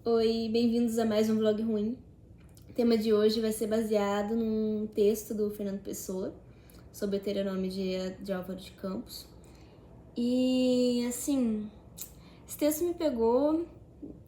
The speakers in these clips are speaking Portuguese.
Oi, bem-vindos a mais um vlog ruim. O tema de hoje vai ser baseado num texto do Fernando Pessoa sobre o Deuteronômio de Álvaro de Campos. E, assim, esse texto me pegou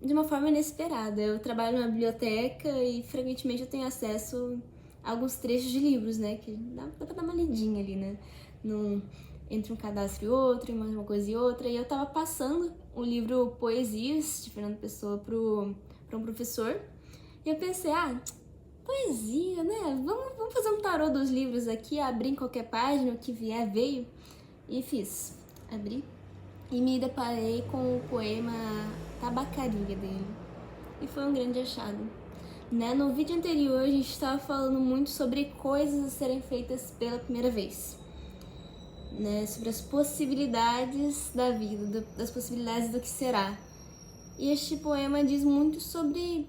de uma forma inesperada. Eu trabalho na biblioteca e frequentemente eu tenho acesso a alguns trechos de livros, né? Que dá pra dar uma lidinha ali, né? Entre um cadastro e outro, uma coisa e outra. E eu tava passando o livro Poesias, de Fernando Pessoa, pra um professor. E eu pensei, poesia, né? Vamos fazer um tarô dos livros aqui, abrir em qualquer página, o que vier veio. E fiz. Abri e me deparei com o poema Tabacaria dele. E foi um grande achado. Né? No vídeo anterior a gente estava falando muito sobre coisas a serem feitas pela primeira vez. Né? Sobre as possibilidades da vida, das possibilidades do que será. E este poema diz muito sobre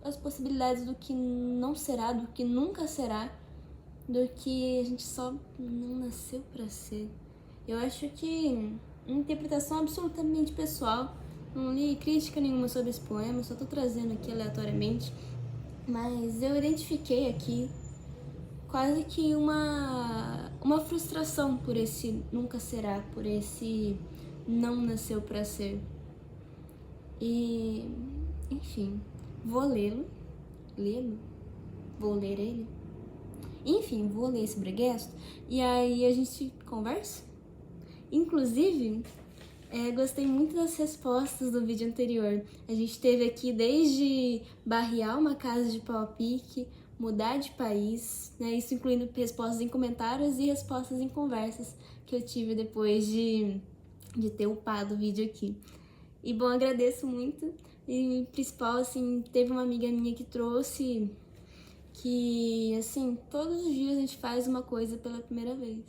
as possibilidades do que não será, do que nunca será, do que a gente só não nasceu para ser. Eu acho que uma interpretação absolutamente pessoal. Não li crítica nenhuma sobre esse poema, só tô trazendo aqui aleatoriamente. Mas eu identifiquei aqui quase que uma frustração por esse nunca será, por esse não nasceu para ser. E, enfim, vou lê-lo. Vou ler ele. Enfim, vou ler esse breguesto e aí a gente conversa. Inclusive, gostei muito das respostas do vídeo anterior. A gente teve aqui desde barrear uma casa de pau a pique, mudar de país, né? Isso incluindo respostas em comentários e respostas em conversas que eu tive depois de ter upado o vídeo aqui. E bom, agradeço muito. E principal, assim, teve uma amiga minha que trouxe que, assim, todos os dias a gente faz uma coisa pela primeira vez.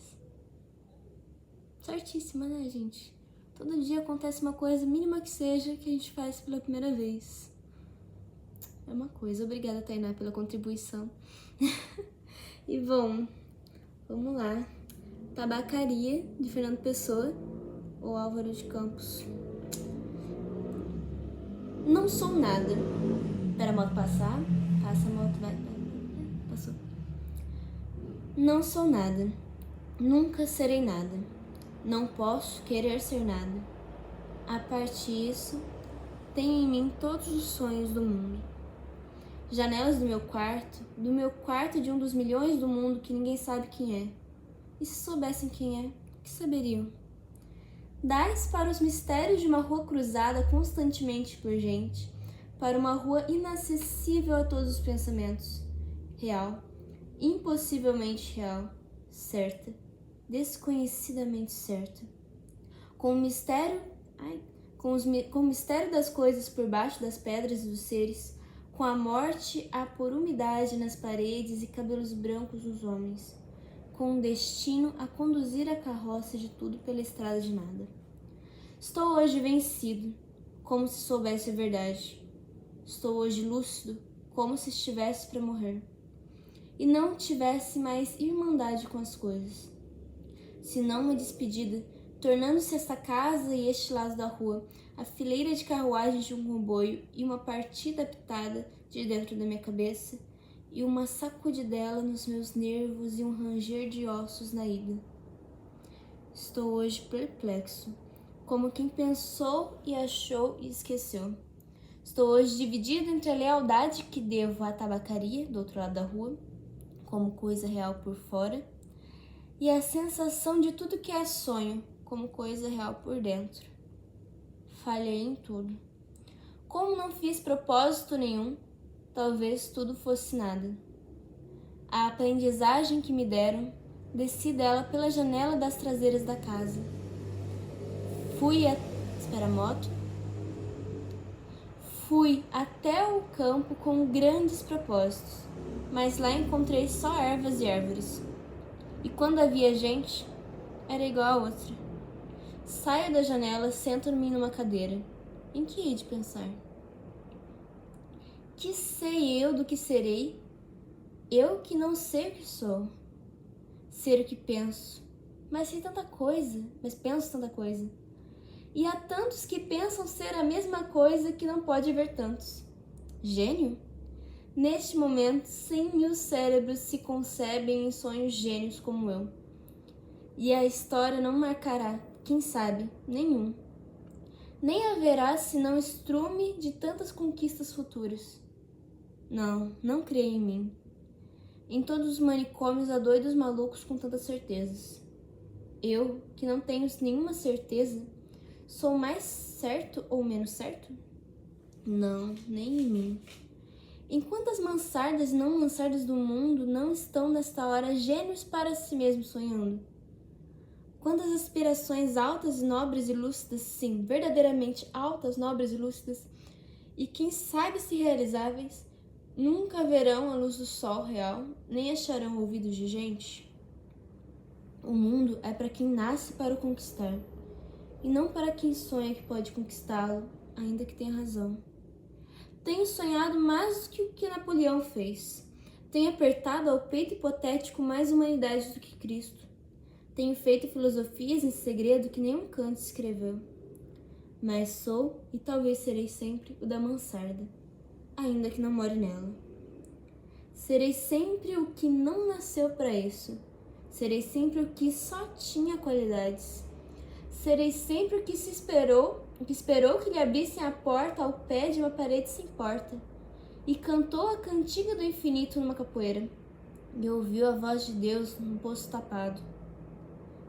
Certíssima, né, gente? Todo dia acontece uma coisa, mínima que seja, que a gente faz pela primeira vez. É uma coisa. Obrigada, Tainá, pela contribuição. E bom, vamos lá. Tabacaria, de Fernando Pessoa, ou Álvaro de Campos. Não sou nada. Espera a moto passar. Passa a moto, vai. Passou. Não sou nada. Nunca serei nada. Não posso querer ser nada. A parte disso, tenho em mim todos os sonhos do mundo. Janelas do meu quarto de um dos milhões do mundo que ninguém sabe quem é. E se soubessem quem é, o que saberiam? Dais para os mistérios de uma rua cruzada constantemente por gente, para uma rua inacessível a todos os pensamentos. Real, impossivelmente real, certa, desconhecidamente certa. Com o mistério das coisas por baixo das pedras e dos seres, com a morte a por umidade nas paredes e cabelos brancos nos homens, com um destino a conduzir a carroça de tudo pela estrada de nada. Estou hoje vencido, como se soubesse a verdade. Estou hoje lúcido, como se estivesse para morrer. E não tivesse mais irmandade com as coisas. Senão uma despedida, tornando-se esta casa e este lado da rua, a fileira de carruagens de um comboio e uma partida pitada de dentro da minha cabeça, e uma sacudidela nos meus nervos e um ranger de ossos na ida. Estou hoje perplexo, como quem pensou e achou e esqueceu. Estou hoje dividido entre a lealdade que devo à tabacaria, do outro lado da rua, como coisa real por fora, e a sensação de tudo que é sonho, como coisa real por dentro. Falhei em tudo. Como não fiz propósito nenhum, talvez tudo fosse nada. A aprendizagem que me deram, desci dela pela janela das traseiras da casa. Fui até o campo com grandes propósitos, mas lá encontrei só ervas e árvores. E quando havia gente, era igual a outra. Saio da janela, sento-me numa cadeira. Em que hei de pensar? Que sei eu do que serei? Eu que não sei o que sou. Ser o que penso. Mas penso tanta coisa. E há tantos que pensam ser a mesma coisa que não pode haver tantos. Gênio? Neste momento, 100.000 cérebros se concebem em sonhos gênios como eu. E a história não marcará, quem sabe, nenhum. Nem haverá senão estrume de tantas conquistas futuras. Não, não creia em mim. Em todos os manicômios há doidos malucos com tantas certezas. Eu, que não tenho nenhuma certeza, sou mais certo ou menos certo? Não, nem em mim. Em quantas mansardas e não mansardas do mundo não estão nesta hora gênios para si mesmos sonhando? Quantas aspirações altas, nobres e lúcidas, sim, verdadeiramente altas, nobres e lúcidas, e quem sabe se realizáveis, nunca verão a luz do sol real, nem acharão ouvidos de gente? O mundo é para quem nasce para o conquistar, e não para quem sonha que pode conquistá-lo, ainda que tenha razão. Tenho sonhado mais do que o que Napoleão fez. Tenho apertado ao peito hipotético mais humanidade do que Cristo. Tenho feito filosofias em segredo que nenhum Kant escreveu. Mas sou, e talvez serei sempre, o da mansarda, ainda que não more nela. Serei sempre o que não nasceu para isso. Serei sempre o que só tinha qualidades. Serei sempre o que esperou que lhe abrissem a porta ao pé de uma parede sem porta, e cantou a cantiga do infinito numa capoeira, e ouviu a voz de Deus num poço tapado.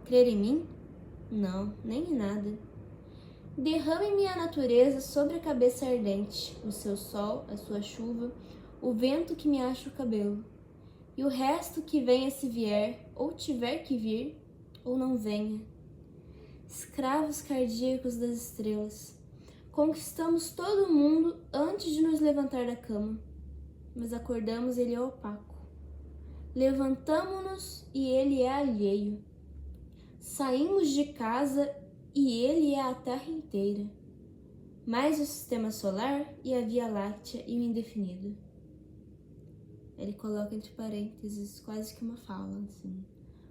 Crer em mim? Não, nem em nada. Derrame-me a natureza sobre a cabeça ardente, o seu sol, a sua chuva, o vento que me acha o cabelo, e o resto que venha se vier, ou tiver que vir, ou não venha. Escravos cardíacos das estrelas, conquistamos todo o mundo antes de nos levantar da cama, mas acordamos ele é opaco. Levantamo-nos e ele é alheio. Saímos de casa e ele é a Terra inteira, mais o Sistema Solar e a Via Láctea e o indefinido. Ele coloca entre parênteses quase que uma fala, assim.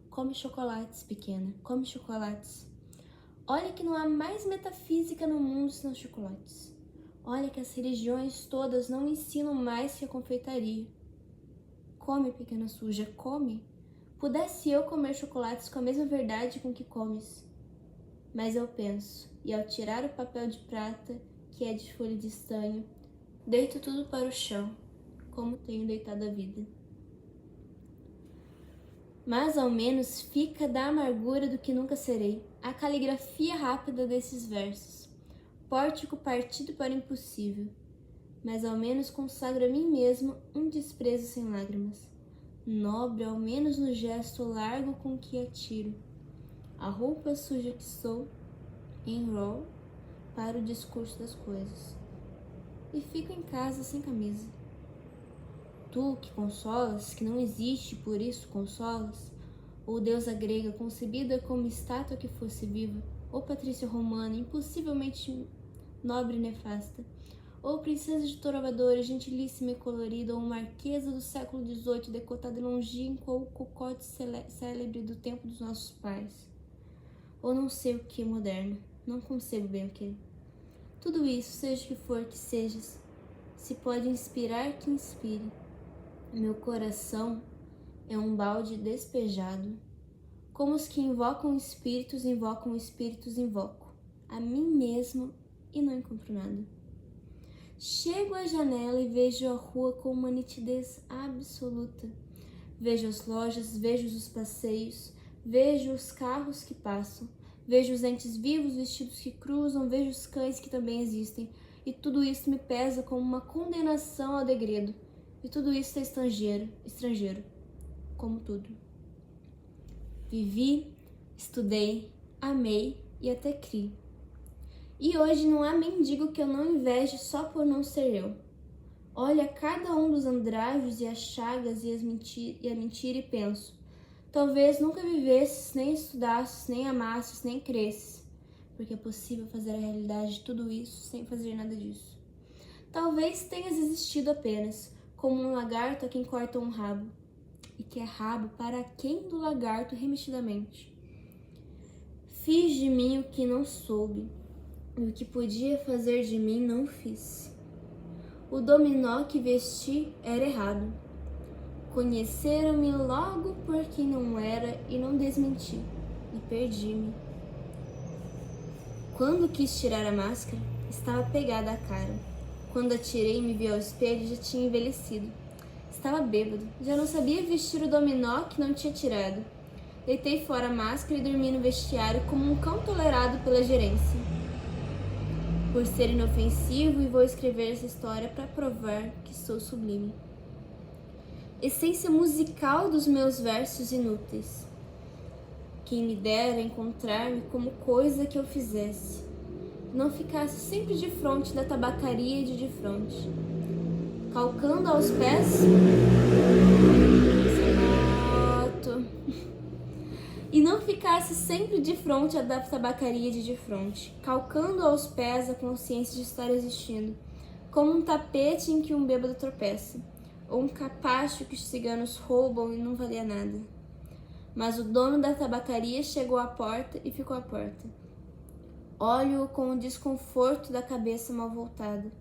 Come chocolates, pequena, come chocolates. Olha que não há mais metafísica no mundo senão chocolates. Olha que as religiões todas não ensinam mais que a confeitaria. Come, pequena suja, come. Pudesse eu comer chocolates com a mesma verdade com que comes. Mas eu penso, e ao tirar o papel de prata, que é de folha de estanho, deito tudo para o chão, como tenho deitado a vida. Mas ao menos fica da amargura do que nunca serei, a caligrafia rápida desses versos, pórtico partido para o impossível, mas ao menos consagro a mim mesmo um desprezo sem lágrimas, nobre ao menos no gesto largo com que atiro a roupa suja que sou, enrolo para o discurso das coisas, e fico em casa sem camisa. Tu que consolas, que não existe, por isso consolas, ou deusa grega concebida como estátua que fosse viva, ou patrícia romana impossivelmente nobre e nefasta, ou princesa de trovadores gentilíssima e colorida, ou marquesa do século XVIII decotada e longínqua, ou cocote célebre do tempo dos nossos pais, ou não sei o que moderno, não concebo bem o que. Tudo isso, seja o que for que sejas, se pode inspirar que inspire. Meu coração é um balde despejado, como os que invocam espíritos, invoco a mim mesmo e não encontro nada. Chego à janela e vejo a rua com uma nitidez absoluta. Vejo as lojas, vejo os passeios, vejo os carros que passam, vejo os entes vivos vestidos que cruzam, vejo os cães que também existem, e tudo isso me pesa como uma condenação ao degredo, e tudo isso é estrangeiro, como tudo. Vivi, estudei, amei e até criei. E hoje não há mendigo que eu não inveje só por não ser eu. Olha cada um dos andrajos e as chagas e a mentira e penso, talvez nunca vivesses, nem estudasses, nem amasses, nem cresces, porque é possível fazer a realidade de tudo isso sem fazer nada disso. Talvez tenhas existido apenas, como um lagarto a quem corta um rabo, e que é rabo para quem do lagarto remexidamente. Fiz de mim o que não soube, E o que podia fazer de mim não fiz. O dominó que vesti era errado. Conheceram-me logo por quem não era e não desmenti, e perdi-me. Quando quis tirar a máscara, estava pegada à cara. Quando a tirei e me vi ao espelho, já tinha envelhecido. Estava bêbado, já não sabia vestir o dominó que não tinha tirado. Deitei fora a máscara e dormi no vestiário como um cão tolerado pela gerência. Por ser inofensivo, e vou escrever essa história para provar que sou sublime. Essência musical dos meus versos inúteis. Quem me dera encontrar-me como coisa que eu fizesse, não ficasse sempre de fronte da tabacaria de fronte, calcando aos pés e não ficasse sempre de frente da tabacaria de fronte, calcando aos pés a consciência de estar existindo, como um tapete em que um bêbado tropeça, ou um capacho que os ciganos roubam e não valia nada. Mas o dono da tabacaria chegou à porta e ficou à porta. Olho-o com o desconforto da cabeça mal voltada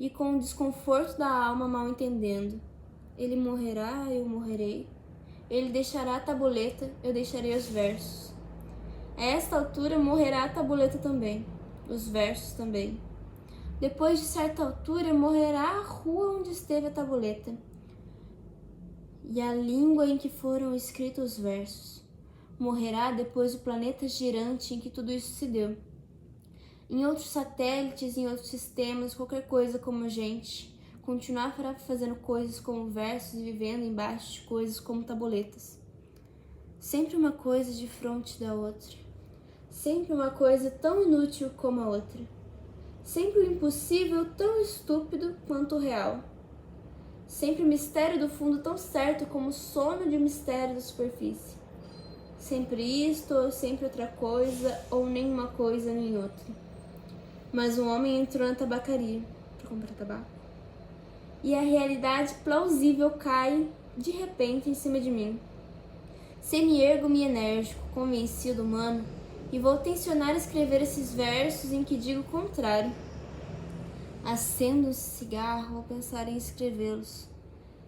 e com o desconforto da alma mal entendendo. Ele morrerá, eu morrerei. Ele deixará a tabuleta, eu deixarei os versos. A esta altura morrerá a tabuleta também, os versos também. Depois de certa altura morrerá a rua onde esteve a tabuleta e a língua em que foram escritos os versos. Morrerá depois o planeta girante em que tudo isso se deu. Em outros satélites, em outros sistemas, qualquer coisa como gente, continuar fazendo coisas como versos e vivendo embaixo de coisas como tabuletas. Sempre uma coisa de fronte da outra. Sempre uma coisa tão inútil como a outra. Sempre o impossível tão estúpido quanto o real. Sempre o mistério do fundo tão certo como o sono de mistério da superfície. Sempre isto ou sempre outra coisa, ou nem uma coisa nem outra. Mas um homem entrou na tabacaria para comprar tabaco. E a realidade plausível cai de repente em cima de mim. Semi-ergo-me enérgico, convencido, humano, e vou tensionar escrever esses versos em que digo o contrário. Acendo um cigarro ao pensar em escrevê-los,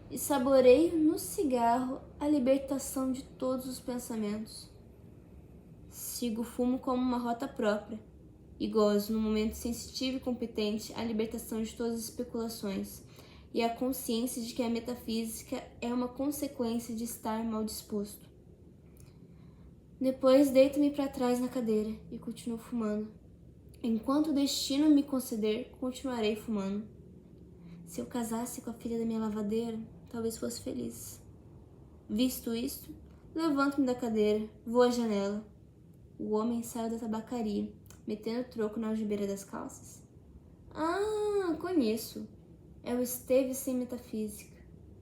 e saboreio no cigarro a libertação de todos os pensamentos. Sigo o fumo como uma rota própria, e gozo, no momento sensitivo e competente, a libertação de todas as especulações, e a consciência de que a metafísica é uma consequência de estar mal disposto. Depois deito-me para trás na cadeira e continuo fumando. Enquanto o destino me conceder, continuarei fumando. Se eu casasse com a filha da minha lavadeira, talvez fosse feliz. Visto isto, levanto-me da cadeira, vou à janela. O homem saiu da tabacaria, metendo o troco na algibeira das calças. Ah, conheço. É o Esteves sem metafísica.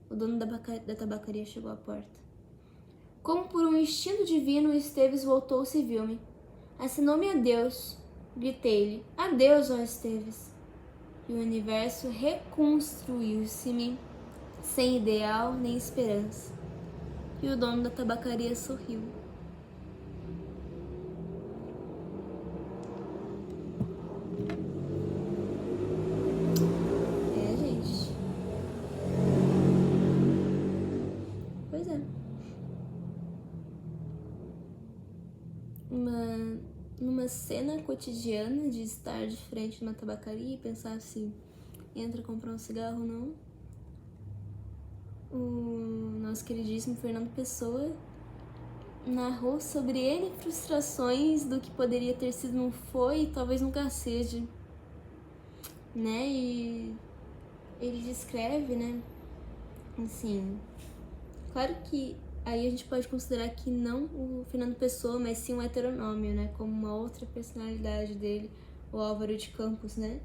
O dono da tabacaria chegou à porta. Como por um instinto divino, o Esteves voltou-se e viu-me. Assinou-me adeus. Gritei-lhe, adeus, ó Esteves. E o universo reconstruiu-se-me, sem ideal nem esperança. E o dono da tabacaria sorriu. Gente. Pois é. Numa cena cotidiana de estar de frente numa tabacaria e pensar se entra comprar um cigarro ou não, o nosso queridíssimo Fernando Pessoa narrou sobre N frustrações do que poderia ter sido, não foi e talvez nunca seja, né? E ele descreve, né? Assim, claro que aí a gente pode considerar que não o Fernando Pessoa, mas sim um heteronômio, né? Como uma outra personalidade dele, o Álvaro de Campos, né?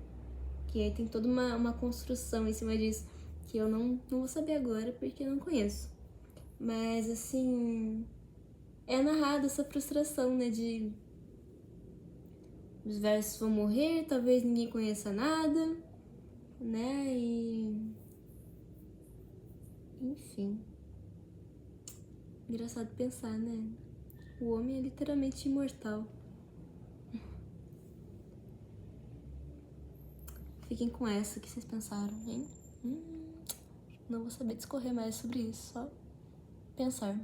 Que aí tem toda uma construção em cima disso, que eu não vou saber agora porque eu não conheço. Mas, assim, é narrada essa frustração, né? De os versos vão morrer, talvez ninguém conheça nada, né? E... enfim... engraçado pensar, né? O homem é literalmente imortal. Fiquem com essa, o que vocês pensaram, hein? Não vou saber discorrer mais sobre isso, só pensar.